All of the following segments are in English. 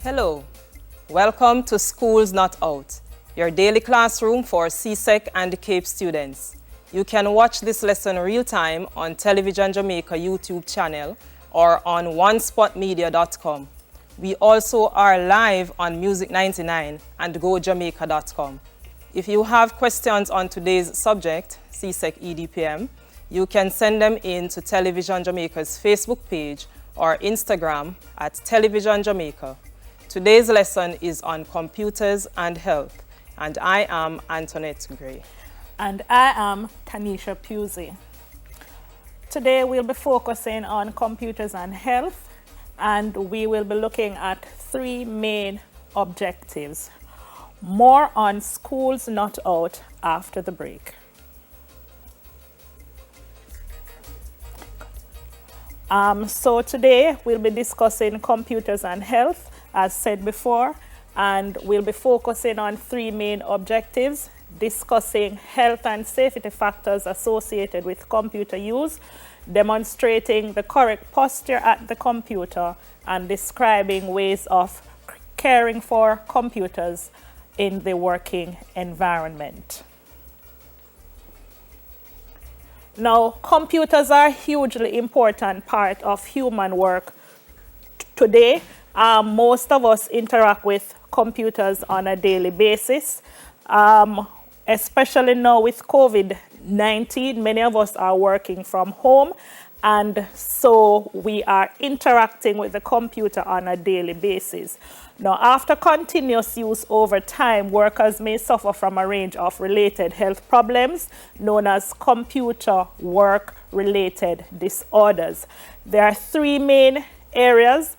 Hello, welcome to Schools Not Out, your daily classroom for CSEC and CAPE students. You can watch this lesson real-time on Television Jamaica YouTube channel or on onespotmedia.com. We also are live on Music 99 and gojamaica.com. If you have questions on today's subject, CSEC EDPM, you can send them in to Television Jamaica's Facebook page or Instagram at Television Jamaica. Today's lesson is on computers and health, and I am Antoinette Gray. And I am Taneisha Pusey. Today we'll be focusing on computers and health, and we will be looking at three main objectives. More on Schools Not Out after the break. So today we'll be discussing computers and health, as said before, and we'll be focusing on three main objectives: discussing health and safety factors associated with computer use, demonstrating the correct posture at the computer, and describing ways of caring for computers in the working environment. Now, computers are a hugely important part of human work today. Most of us interact with computers on a daily basis, especially now with COVID-19. Many of us are working from home, and so we are interacting with the computer on a daily basis. Now, after continuous use over time, workers may suffer from a range of related health problems known as computer work-related disorders. There are three main areas,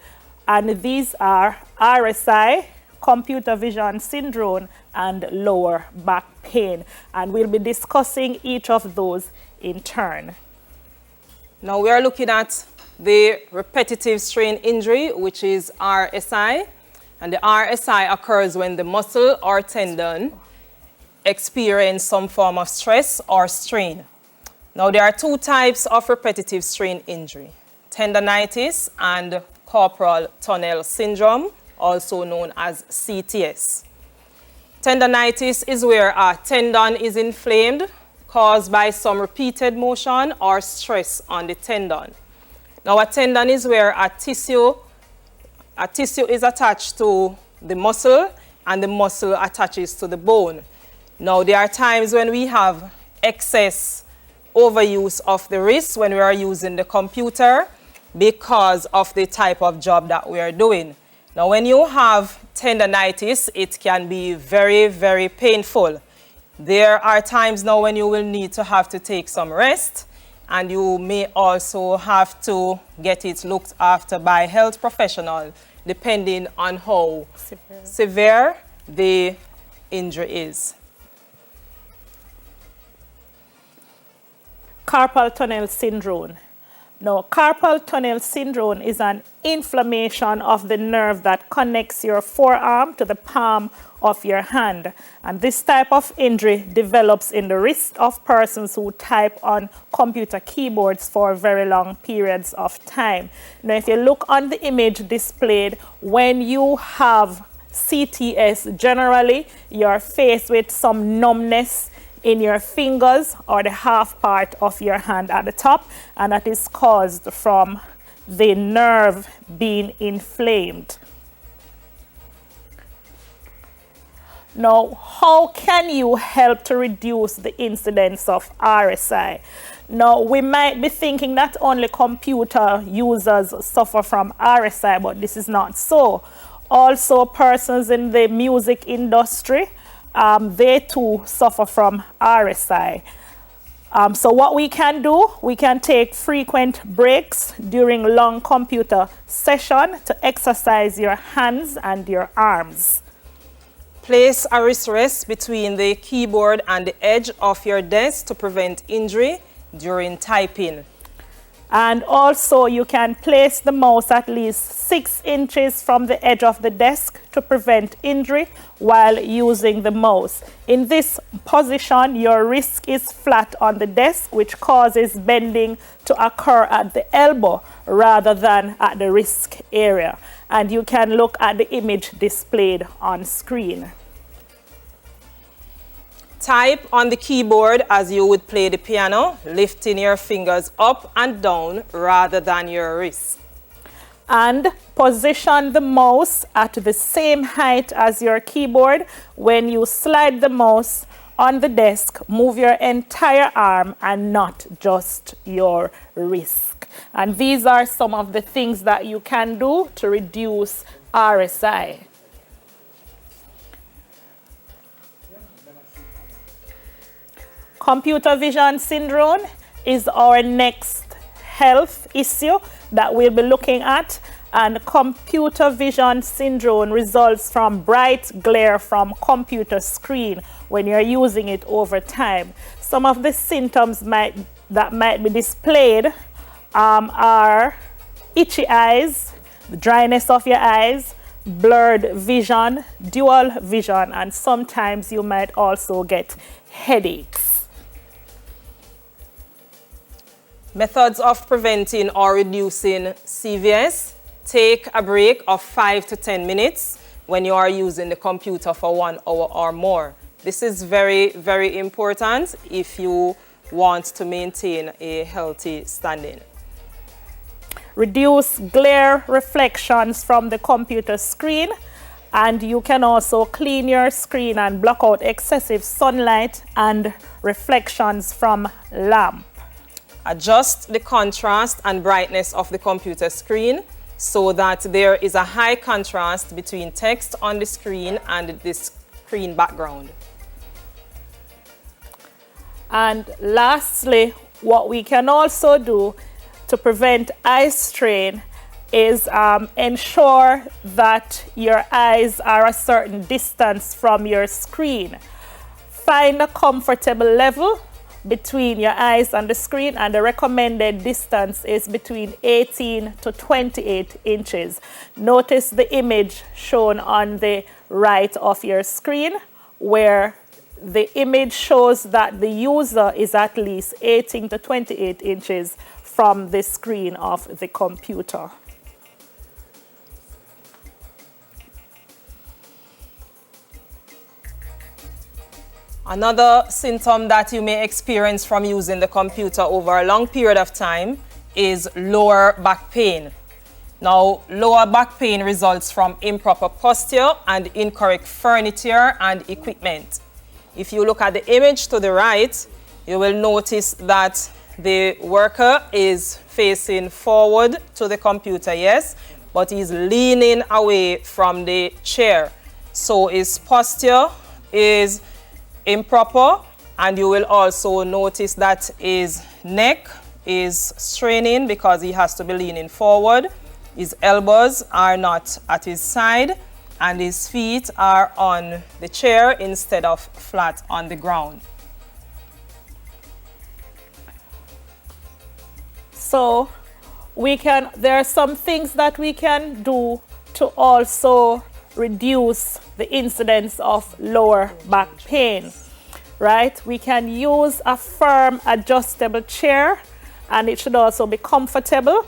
and these are RSI, computer vision syndrome, and lower back pain. And we'll be discussing each of those in turn. Now we are looking at the repetitive strain injury, which is RSI. And the RSI occurs when the muscle or tendon experience some form of stress or strain. Now there are two types of repetitive strain injury: tendonitis and carpal tunnel syndrome, also known as CTS. Tendonitis is where a tendon is inflamed, caused by some repeated motion or stress on the tendon. Now, a tendon is where a tissue is attached to the muscle, and the muscle attaches to the bone. Now, there are times when we have excess overuse of the wrist when we are using the computer because of the type of job that we are doing. Now, when you have tendonitis, it can be very, very painful. There are times now when you will need to have to take some rest, and you may also have to get it looked after by health professional, depending on how severe the injury is. Carpal tunnel syndrome. Now, carpal tunnel syndrome is an inflammation of the nerve that connects your forearm to the palm of your hand. And this type of injury develops in the wrist of persons who type on computer keyboards for very long periods of time. Now, if you look on the image displayed, when you have CTS, generally you're faced with some numbness in your fingers or the half part of your hand at the top, and that is caused from the nerve being inflamed. Now, how can you help to reduce the incidence of RSI? Now, we might be thinking that only computer users suffer from RSI, but this is not so. Also, persons in the music industry, they too suffer from RSI. So what we can do, we can take frequent breaks during long computer session to exercise your hands and your arms. Place a wrist rest between the keyboard and the edge of your desk to prevent injury during typing. And also you can place the mouse at least 6 inches from the edge of the desk to prevent injury while using the mouse. In this position, your wrist is flat on the desk, which causes bending to occur at the elbow rather than at the wrist area. And you can look at the image displayed on screen. Type on the keyboard as you would play the piano, lifting your fingers up and down rather than your wrist. And position the mouse at the same height as your keyboard. When you slide the mouse on the desk, move your entire arm and not just your wrist. And these are some of the things that you can do to reduce RSI. Computer vision syndrome is our next health issue that we'll be looking at. And computer vision syndrome results from bright glare from computer screen when you're using it over time. Some of the symptoms that might be displayed are itchy eyes, the dryness of your eyes, blurred vision, dual vision, and sometimes you might also get headaches. Methods of preventing or reducing CVS. Take a break of 5 to 10 minutes when you are using the computer for 1 hour or more. This is very, very important if you want to maintain a healthy standing. Reduce glare reflections from the computer screen, and you can also clean your screen and block out excessive sunlight and reflections from lamp. Adjust the contrast and brightness of the computer screen so that there is a high contrast between text on the screen and the screen background. And lastly, what we can also do to prevent eye strain is ensure that your eyes are a certain distance from your screen. Find a comfortable level between your eyes and the screen, and the recommended distance is between 18 to 28 inches. Notice the image shown on the right of your screen, where the image shows that the user is at least 18 to 28 inches from the screen of the computer. Another symptom that you may experience from using the computer over a long period of time is lower back pain. Now, lower back pain results from improper posture and incorrect furniture and equipment. If you look at the image to the right, you will notice that the worker is facing forward to the computer, yes, but he's leaning away from the chair. So his posture is improper, and you will also notice that his neck is straining because he has to be leaning forward. His elbows are not at his side, and his feet are on the chair instead of flat on the ground. So there are some things that we can do to also reduce the incidence of lower back pain, right? We can use a firm adjustable chair, and it should also be comfortable,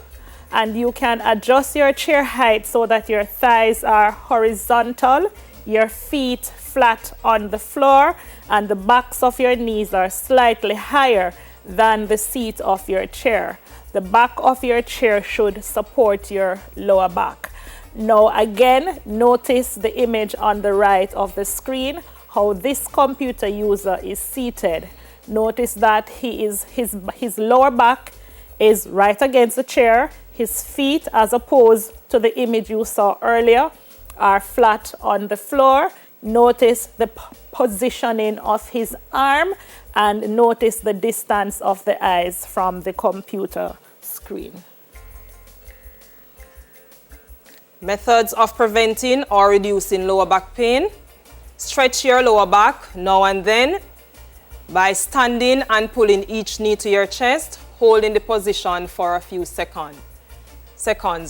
and you can adjust your chair height so that your thighs are horizontal, your feet flat on the floor, and the backs of your knees are slightly higher than the seat of your chair. The back of your chair should support your lower back. Now again, notice the image on the right of the screen, how this computer user is seated. Notice that his lower back is right against the chair. His feet, as opposed to the image you saw earlier, are flat on the floor. Notice the positioning of his arm, and notice the distance of the eyes from the computer screen. Methods of preventing or reducing lower back pain. Stretch your lower back now and then by standing and pulling each knee to your chest, holding the position for a few seconds.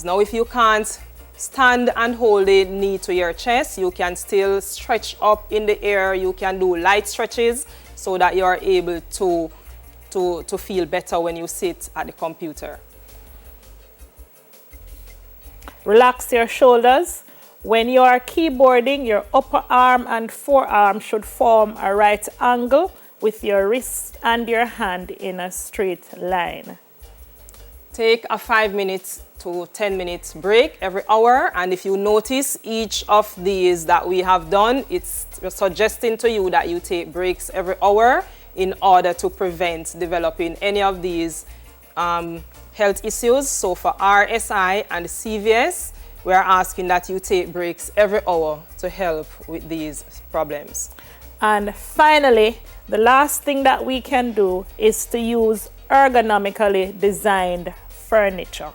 Now, if you can't stand and hold the knee to your chest, you can still stretch up in the air. You can do light stretches so that you are able to feel better when you sit at the computer. Relax your shoulders. When you are keyboarding, your upper arm and forearm should form a right angle with your wrist and your hand in a straight line. Take a 5 minutes to 10 minutes break every hour, and if you notice each of these that we have done, it's suggesting to you that you take breaks every hour in order to prevent developing any of these health issues. So for RSI and CVS, we are asking that you take breaks every hour to help with these problems. And finally, the last thing that we can do is to use ergonomically designed furniture.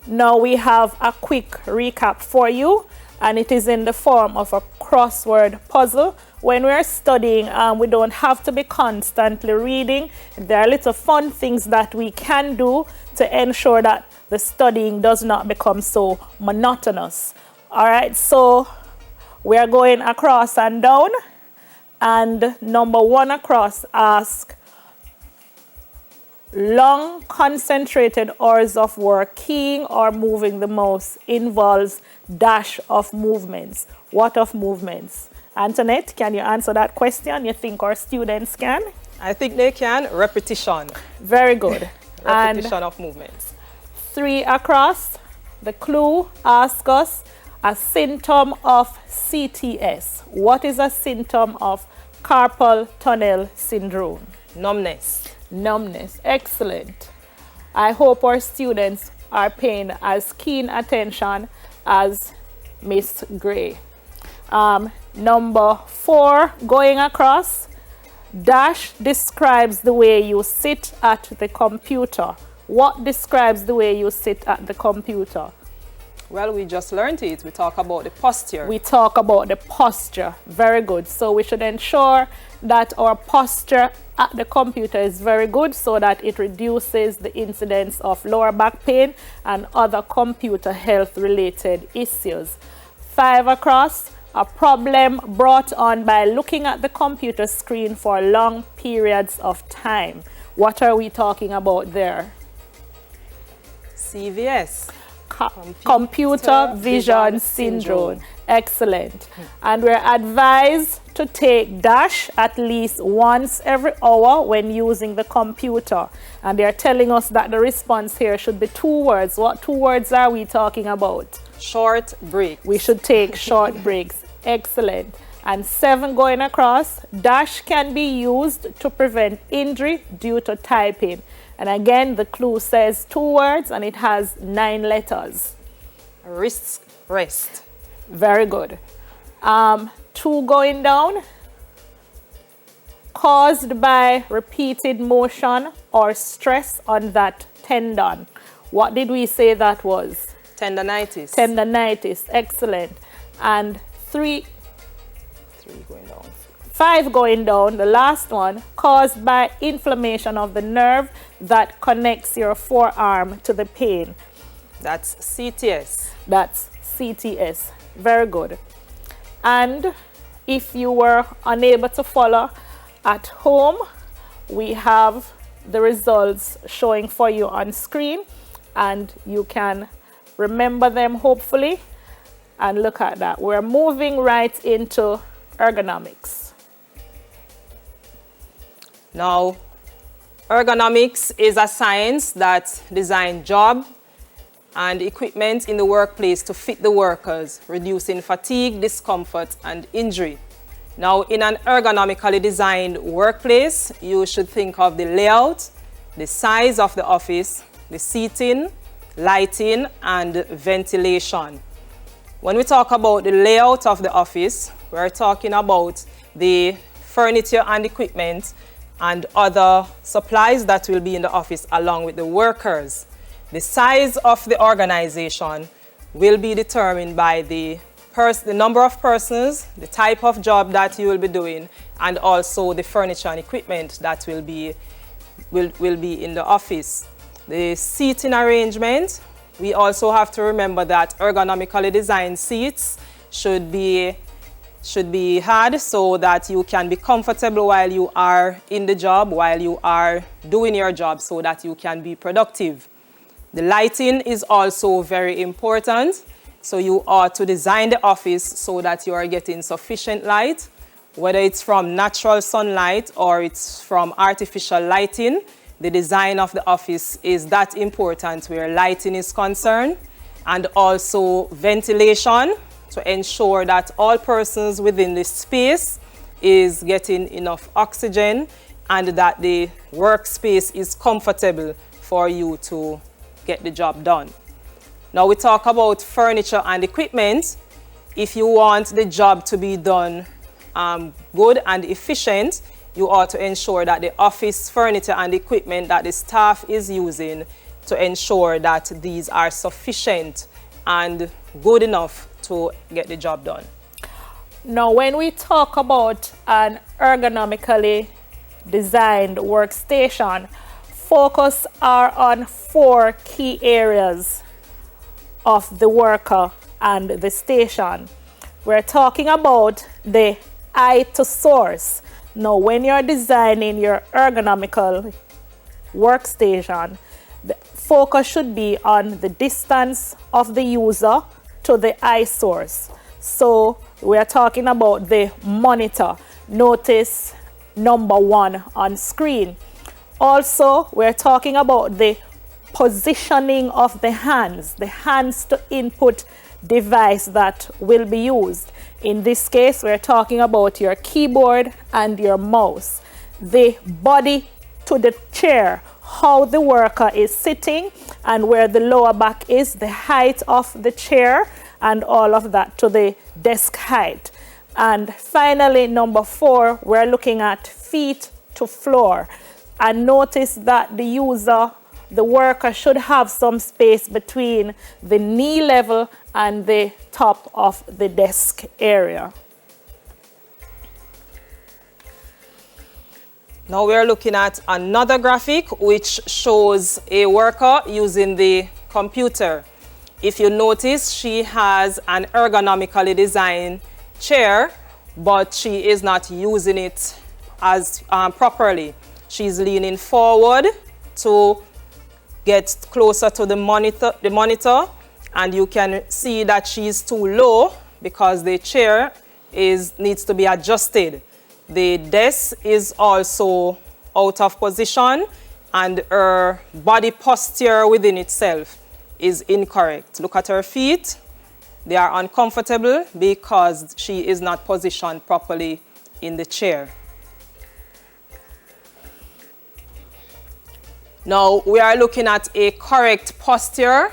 Now we have a quick recap for you, and it is in the form of a crossword puzzle. When we're studying, we don't have to be constantly reading. There are little fun things that we can do to ensure that the studying does not become so monotonous. All right, so we are going across and down, and number 1 across asks, long concentrated hours of work keying or moving the mouse involves dash of movements. What of movements? Antoinette, can you answer that question? You think our students can? I think they can. Repetition. Very good. Repetition of movements. 3 across, the clue asks us a symptom of CTS. What is a symptom of carpal tunnel syndrome? Numbness. Numbness. Excellent. I hope our students are paying as keen attention as Miss Gray. Number 4, going across, dash describes the way you sit at the computer. What describes the way you sit at the computer? Well, we just learned it. We talk about the posture. We talk about the posture. Very good. So we should ensure that our posture at the computer is very good so that it reduces the incidence of lower back pain and other computer health related issues. 5 across, a problem brought on by looking at the computer screen for long periods of time. What are we talking about there? CVS. Computer vision syndrome. Excellent. And we're advised to take dash at least once every hour when using the computer. And they're telling us that the response here should be 2 words. What 2 words are we talking about? Short breaks. We should take short breaks. Excellent. And 7 going across, dash can be used to prevent injury due to typing. And again, the clue says 2 words and it has 9 letters. Wrist rest. Very good. 2 going down, caused by repeated motion or stress on that tendon. What did we say that was? Tendonitis. Tendonitis. Excellent. And 3 going down. 5 going down, the last one, caused by inflammation of the nerve that connects your forearm to the pain. That's CTS. That's CTS. Very good. And if you were unable to follow at home, we have the results showing for you on screen, and you can remember them hopefully and look at that. We're moving right into ergonomics. Now, ergonomics is a science that designs job and equipment in the workplace to fit the workers, reducing fatigue, discomfort, and injury. Now, in an ergonomically designed workplace, you should think of the layout, the size of the office, the seating, lighting, and ventilation. When we talk about the layout of the office, we're talking about the furniture and equipment and other supplies that will be in the office along with the workers. The size of the organization will be determined by the the number of persons, the type of job that you will be doing, and also the furniture and equipment that will be in the office. The seating arrangement, we also have to remember that ergonomically designed seats should be had so that you can be comfortable while you are in the job, while you are doing your job, so that you can be productive. The lighting is also very important. So you ought to design the office so that you are getting sufficient light, whether it's from natural sunlight or it's from artificial lighting. The design of the office is that important where lighting is concerned, and also ventilation to ensure that all persons within the space is getting enough oxygen and that the workspace is comfortable for you to get the job done. Now we talk about furniture and equipment. If you want the job to be done good and efficient, you ought to ensure that the office furniture and equipment that the staff is using to ensure that these are sufficient and good enough to get the job done. Now, when we talk about an ergonomically designed workstation, focus are on 4 key areas of the worker and the station. We're talking about the eye to source. Now, when you're designing your ergonomical workstation, the focus should be on the distance of the user to the eye source. So we're talking about the monitor. Notice number 1 on screen. Also, we're talking about the positioning of the hands to input device that will be used. In this case, we're talking about your keyboard and your mouse. The body to the chair, how the worker is sitting and where the lower back is, the height of the chair and all of that to the desk height. And finally, number 4, we're looking at feet to floor. And notice that the worker should have some space between the knee level and the top of the desk area. Now we're looking at another graphic which shows a worker using the computer. If you notice, she has an ergonomically designed chair, but she is not using it as properly. She's leaning forward to get closer to the monitor, and you can see that she's too low because the chair needs to be adjusted. The desk is also out of position and her body posture within itself is incorrect. Look at her feet. They are uncomfortable because she is not positioned properly in the chair. Now we are looking at a correct posture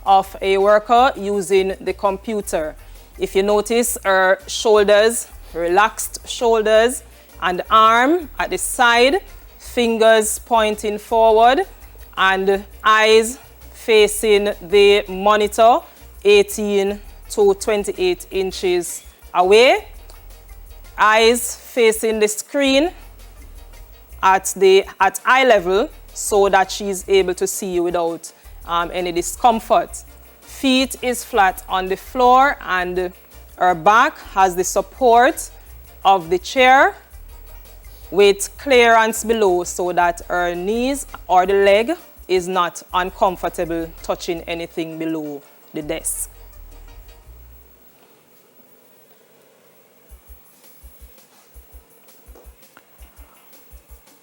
of a worker using the computer. If you notice, her shoulders, relaxed shoulders and arm at the side, fingers pointing forward and eyes facing the monitor 18 to 28 inches away. Eyes facing the screen at eye level so that she's able to see without any discomfort. Feet is flat on the floor and her back has the support of the chair with clearance below so that her knees or the leg is not uncomfortable touching anything below the desk.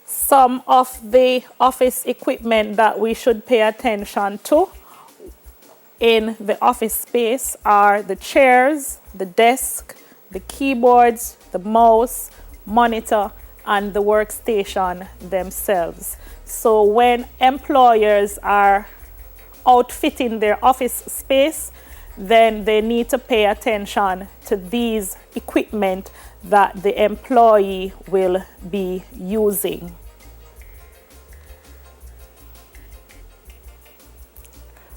Some of the office equipment that we should pay attention to in the office space are the chairs, the desk, the keyboards, the mouse, monitor, and the workstation themselves. So when employers are outfitting their office space, then they need to pay attention to these equipment that the employee will be using.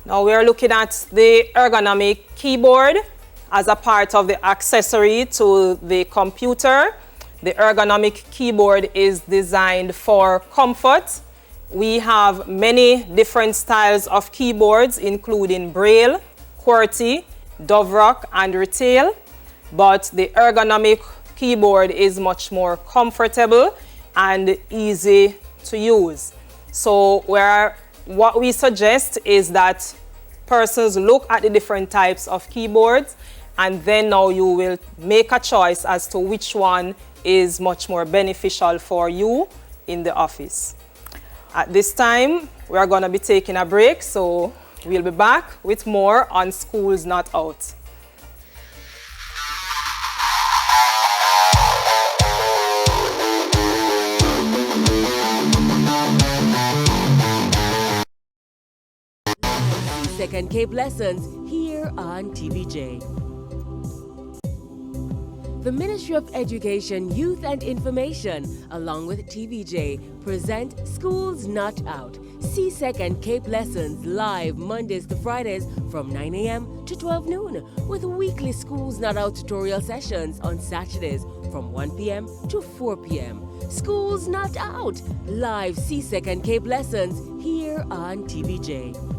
Now we are looking at the ergonomic keyboard, as a part of the accessory to the computer. The ergonomic keyboard is designed for comfort. We have many different styles of keyboards, including Braille, QWERTY, Dovrock, and Retail. But the ergonomic keyboard is much more comfortable and easy to use. So what we suggest is that persons look at the different types of keyboards, and then now you will make a choice as to which one is much more beneficial for you in the office. At this time, we are going to be taking a break, so we'll be back with more on Schools Not Out. Second Cape lessons here on TVJ. The Ministry of Education, Youth and Information, along with TVJ, present Schools Not Out. CSEC and Cape lessons live Mondays to Fridays from 9 a.m. to 12 noon, with weekly Schools Not Out tutorial sessions on Saturdays from 1 p.m. to 4 p.m. Schools Not Out, live CSEC and Cape lessons here on TVJ.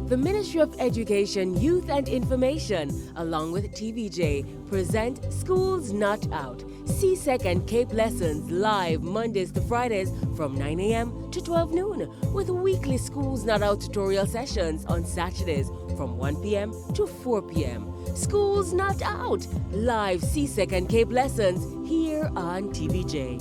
The Ministry of Education, Youth and Information, along with TVJ, present Schools Not Out. CSEC and Cape lessons live Mondays to Fridays from 9 a.m. to 12 noon, with weekly Schools Not Out tutorial sessions on Saturdays from 1 p.m. to 4 p.m. Schools Not Out, live CSEC and Cape lessons here on TVJ.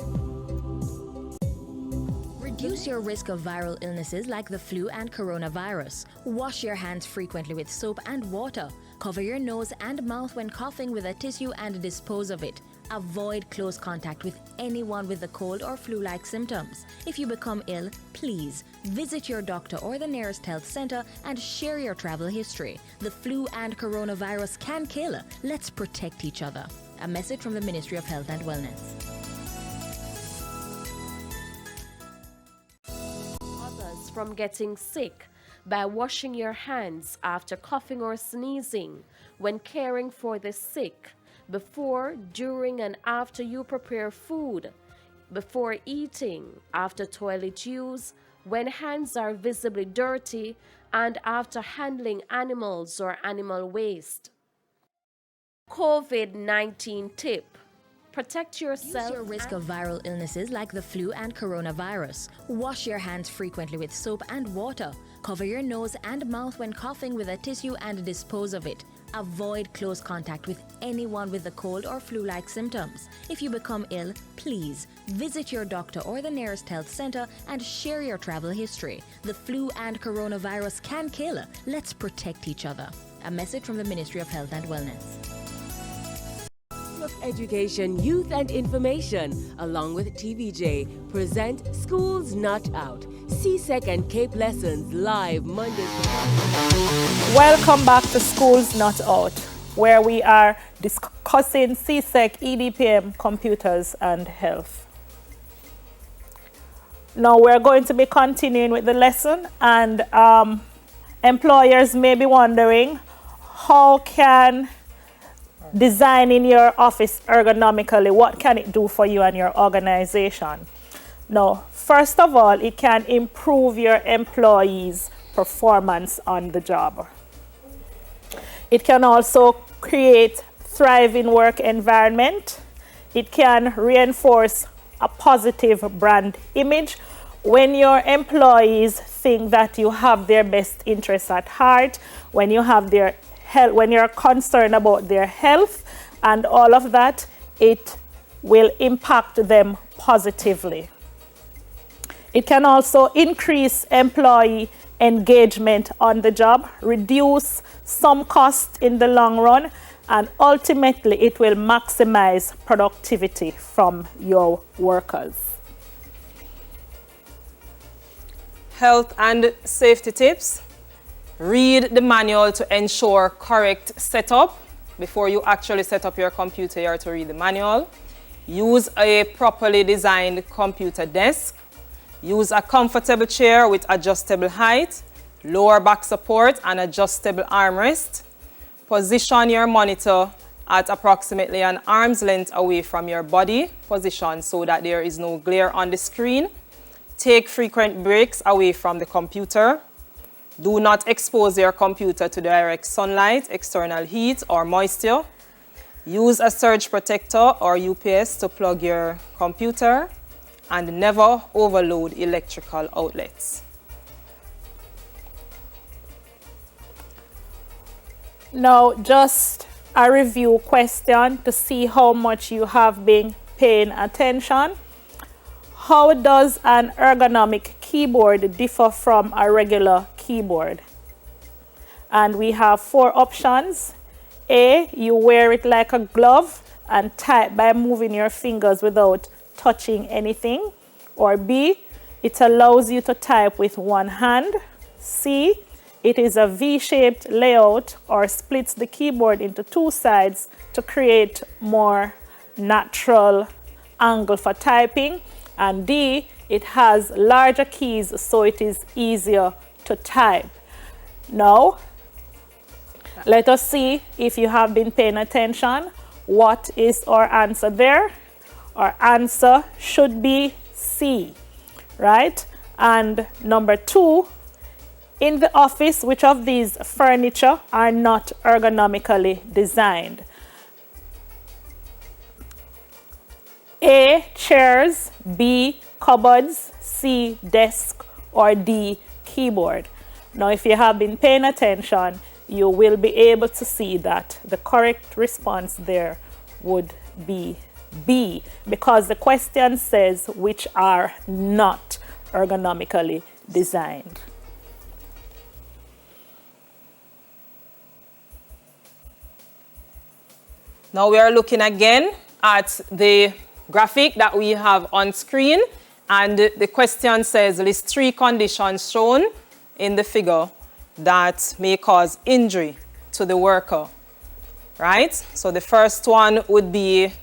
Reduce your risk of viral illnesses like the flu and coronavirus. Wash your hands frequently with soap and water. Cover your nose and mouth when coughing with a tissue and dispose of it. Avoid close contact with anyone with a cold or flu-like symptoms. If you become ill, please visit your doctor or the nearest health center and share your travel history. The flu and coronavirus can kill. Let's protect each other. A message from the Ministry of Health and Wellness. From getting sick by washing your hands after coughing or sneezing, when caring for the sick, before, during, and after you prepare food, before eating, after toilet use, when hands are visibly dirty, and after handling animals or animal waste. COVID-19 tip. Protect yourself. Reduce your risk of viral illnesses like the flu and coronavirus. Wash your hands frequently with soap and water. Cover your nose and mouth when coughing with a tissue and dispose of it. Avoid close contact with anyone with a cold or flu-like symptoms. If you become ill, please visit your doctor or the nearest health center and share your travel history. The flu and coronavirus can kill. Let's protect each other. A message from the Ministry of Health and Wellness. Of Education, Youth and Information, along with TVJ, present Schools Not Out. CSEC and Cape lessons live Mondays to Fridays. Welcome back to Schools Not Out, where we are discussing CSEC, EDPM, computers and health. Now we're going to be continuing with the lesson, and employers may be wondering, how can designing your office ergonomically, what can it do for you and your organization? Now, first of all, it can improve your employees' performance on the job. It can also create thriving work environment. It can reinforce a positive brand image. When your employees think that you have their best interests at heart, when you have their health, when you're concerned about their health and all of that, it will impact them positively. It can also increase employee engagement on the job, reduce some cost in the long run, and ultimately it will maximize productivity from your workers. Health and safety tips. Read the manual to ensure correct setup. Before you actually set up your computer, you have to read the manual. Use a properly designed computer desk. Use a comfortable chair with adjustable height, lower back support, and adjustable armrest. position your monitor at approximately an arm's length away from your body position so that there is no glare on the screen. Take frequent breaks away from the computer. Do not expose your computer to direct sunlight, external heat, or moisture. Use a surge protector or UPS to plug your computer, and never overload electrical outlets. Now, just a review question to see how much you have been paying attention. How does an ergonomic keyboard differ from a regular keyboard? And we have 4 options. A, you wear it like a glove and type by moving your fingers without touching anything. Or B, it allows you to type with one hand. C, it is a V-shaped layout or splits the keyboard into 2 sides to create more natural angle for typing. And D, it has larger keys so it is easier to type. Now, let us see if you have been paying attention. What is our answer there? Our answer should be C, right? And number 2, in the office, which of these furniture are not ergonomically designed? A, chairs, B, cupboards, C, desk, or D, keyboard. Now, if you have been paying attention, you will be able to see that the correct response there would be B, because the question says which are not ergonomically designed. Now we are looking again at the graphic that we have on screen, and the question says list 3 conditions shown in the figure that may cause injury to the worker, right? So the first one would be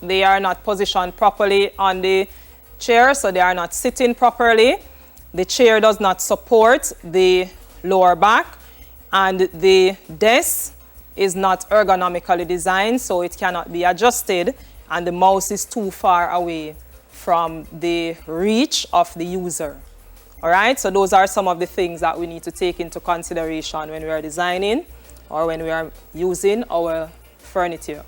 they are not positioned properly on the chair, so they are not sitting properly. The chair does not support the lower back, and the desk is not ergonomically designed, so it cannot be adjusted, and the mouse is too far away from the reach of the user. All right, so those are some of the things that we need to take into consideration when we are designing or when we are using our furniture.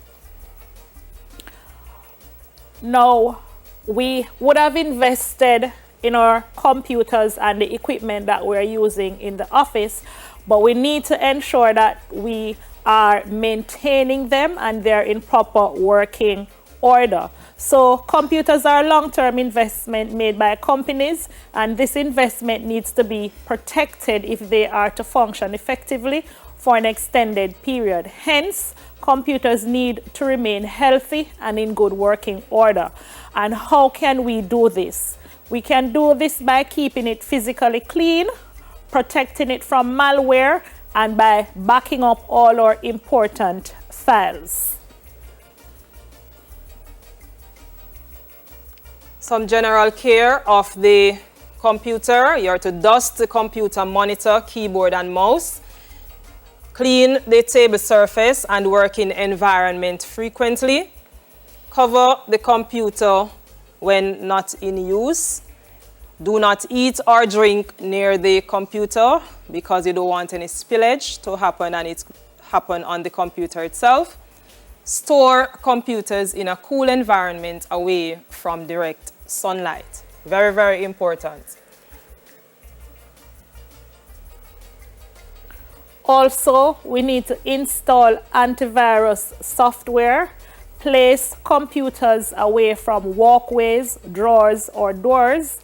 Now, we would have invested in our computers and the equipment that we're using in the office, but we need to ensure that we are maintaining them and they're in proper working order. So computers are a long-term investment made by companies, and this investment needs to be protected if they are to function effectively for an extended period. Hence, computers need to remain healthy and in good working order. And how can we do this? We can do this by keeping it physically clean, protecting it from malware, and by backing up all our important files. Some general care of the computer. You are to dust the computer monitor, keyboard, and mouse. Clean the table surface and working environment frequently. Cover the computer when not in use. Do not eat or drink near the computer because you don't want any spillage to happen, and it's happen on the computer itself. Store computers in a cool environment away from direct sunlight. Very, very important. Also, we need to install antivirus software. Place computers away from walkways, drawers, or doors.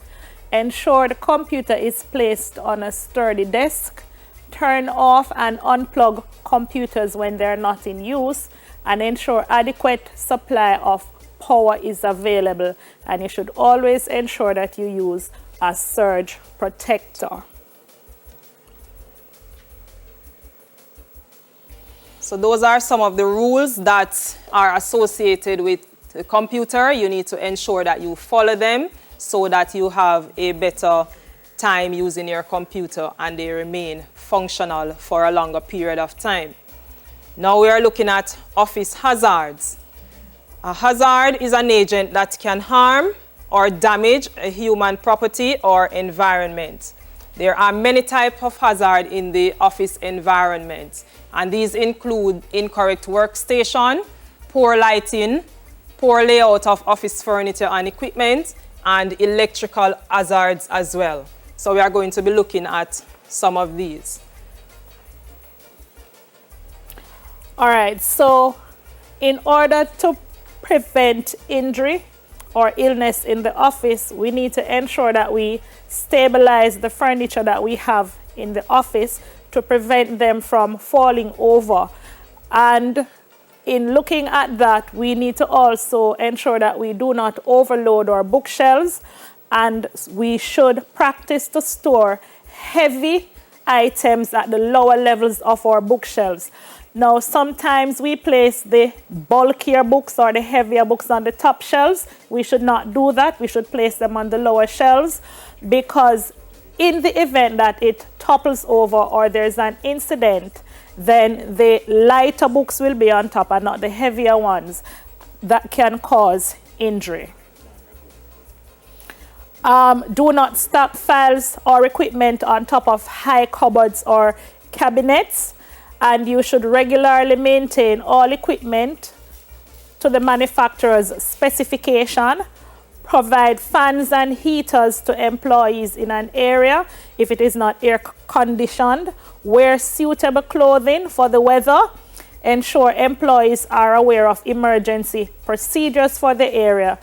Ensure the computer is placed on a sturdy desk. Turn off and unplug computers when they're not in use, and ensure adequate supply of power is available. And you should always ensure that you use a surge protector. So those are some of the rules that are associated with the computer. You need to ensure that you follow them so that you have a better time using your computer and they remain functional for a longer period of time. Now we are looking at office hazards. A hazard is an agent that can harm or damage a human property or environment. There are many types of hazard in the office environment, and these include incorrect workstation, poor lighting, poor layout of office furniture and equipment, and electrical hazards as well. So we are going to be looking at some of these. All right, so in order to prevent injury or illness in the office, we need to ensure that we stabilize the furniture that we have in the office to prevent them from falling over. And in looking at that, we need to also ensure that we do not overload our bookshelves, and we should practice to store heavy items at the lower levels of our bookshelves. Now, sometimes we place the bulkier books or the heavier books on the top shelves. We should not do that. We should place them on the lower shelves, because in the event that it topples over or there's an incident, then the lighter books will be on top and not the heavier ones. That can cause injury. Do not stack files or equipment on top of high cupboards or cabinets. And you should regularly maintain all equipment to the manufacturer's specification. Provide fans and heaters to employees in an area if it is not air conditioned. Wear suitable clothing for the weather. Ensure employees are aware of emergency procedures for the area.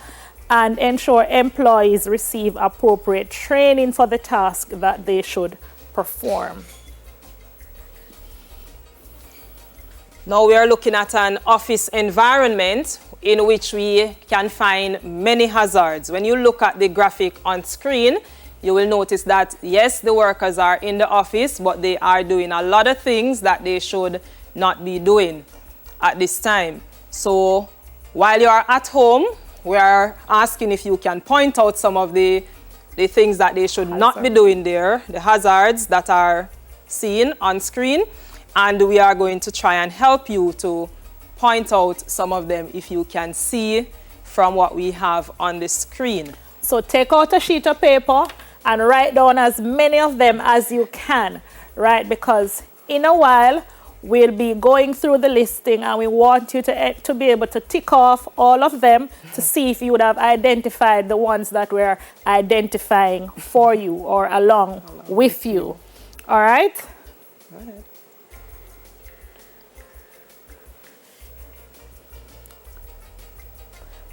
And ensure employees receive appropriate training for the task that they should perform. Now we are looking at an office environment in which we can find many hazards. When you look at the graphic on screen, you will notice that, yes, the workers are in the office, but they are doing a lot of things that they should not be doing at this time. So while you are at home, we are asking if you can point out some of the things that they should not be doing there, the hazards that are seen on screen. And we are going to try and help you to point out some of them if you can see from what we have on the screen. So take out a sheet of paper and write down as many of them as you can, right? Because in a while, we'll be going through the listing and we want you to be able to tick off all of them to see if you would have identified the ones that we're identifying for you or along with you. All right? Go ahead.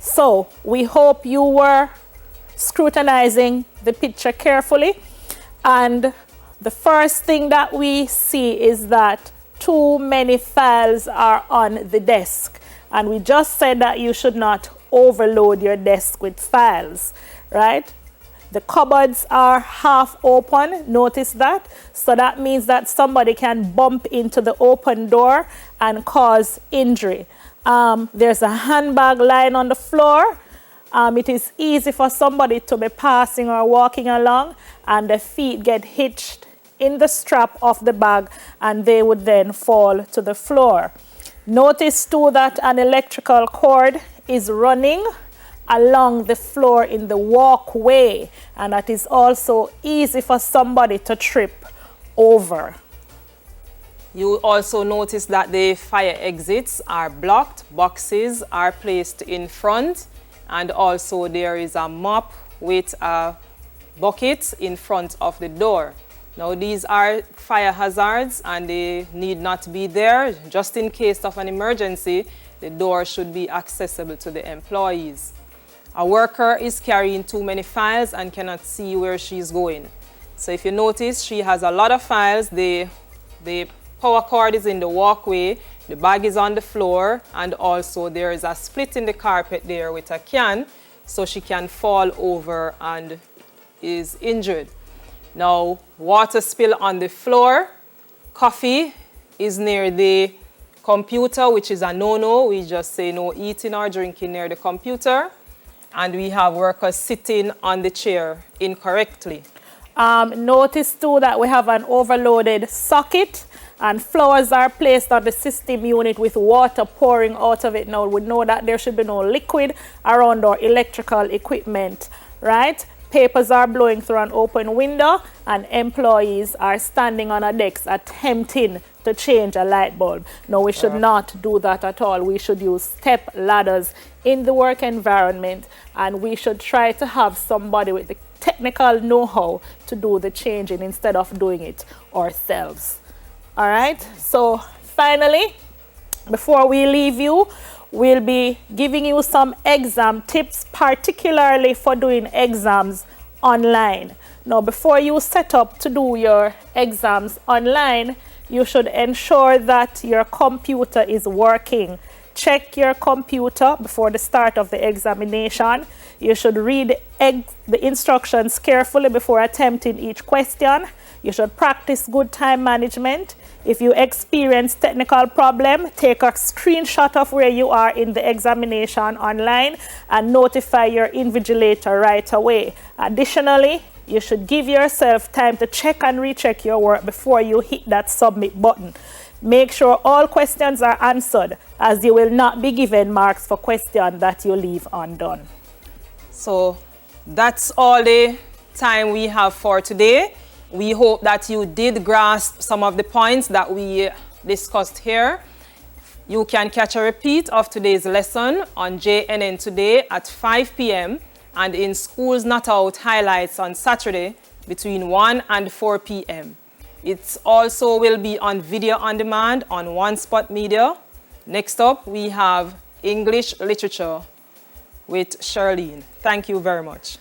So we hope you were scrutinizing the picture carefully. And the first thing that we see is that too many files are on the desk. And we just said that you should not overload your desk with files, right? The cupboards are half open, notice that. So that means that somebody can bump into the open door and cause injury. There's a handbag lying on the floor. It is easy for somebody to be passing or walking along and the feet get hitched in the strap of the bag and they would then fall to the floor. Notice too that an electrical cord is running along the floor in the walkway, and that is also easy for somebody to trip over. You also notice that the fire exits are blocked, boxes are placed in front, and also there is a mop with a bucket in front of the door. Now these are fire hazards and they need not be there. Just in case of an emergency, the door should be accessible to the employees. A worker is carrying too many files and cannot see where she's going. So if you notice, she has a lot of files. The power cord is in the walkway, the bag is on the floor, and also there is a split in the carpet there with a can, so she can fall over and is injured. Now, water spill on the floor, coffee is near the computer, which is a no-no. We just say no eating or drinking near the computer. And we have workers sitting on the chair incorrectly. Notice too that we have an overloaded socket. and flowers are placed on the system unit with water pouring out of it. Now we know that there should be no liquid around our electrical equipment, right? Papers are blowing through an open window and employees are standing on a desk attempting to change a light bulb. No, we should not do that at all. We should use step ladders in the work environment, and we should try to have somebody with the technical know-how to do the changing instead of doing it ourselves. All right, so finally, before we leave you, we'll be giving you some exam tips, particularly for doing exams online. Now, before you set up to do your exams online, you should ensure that your computer is working. Check your computer before the start of the examination. You should read the instructions carefully before attempting each question. You should practice good time management. If you experience technical problem, take a screenshot of where you are in the examination online and notify your invigilator right away. Additionally, you should give yourself time to check and recheck your work before you hit that submit button. Make sure all questions are answered, as you will not be given marks for questions that you leave undone. So that's all the time we have for today. We hope that you did grasp some of the points that we discussed here. You can catch a repeat of today's lesson on JNN Today at 5 p.m. and in Schools Not Out highlights on Saturday between 1 and 4 p.m. It also will be on video on demand on One Spot Media. Next up, we have English Literature with Charlene. Thank you very much.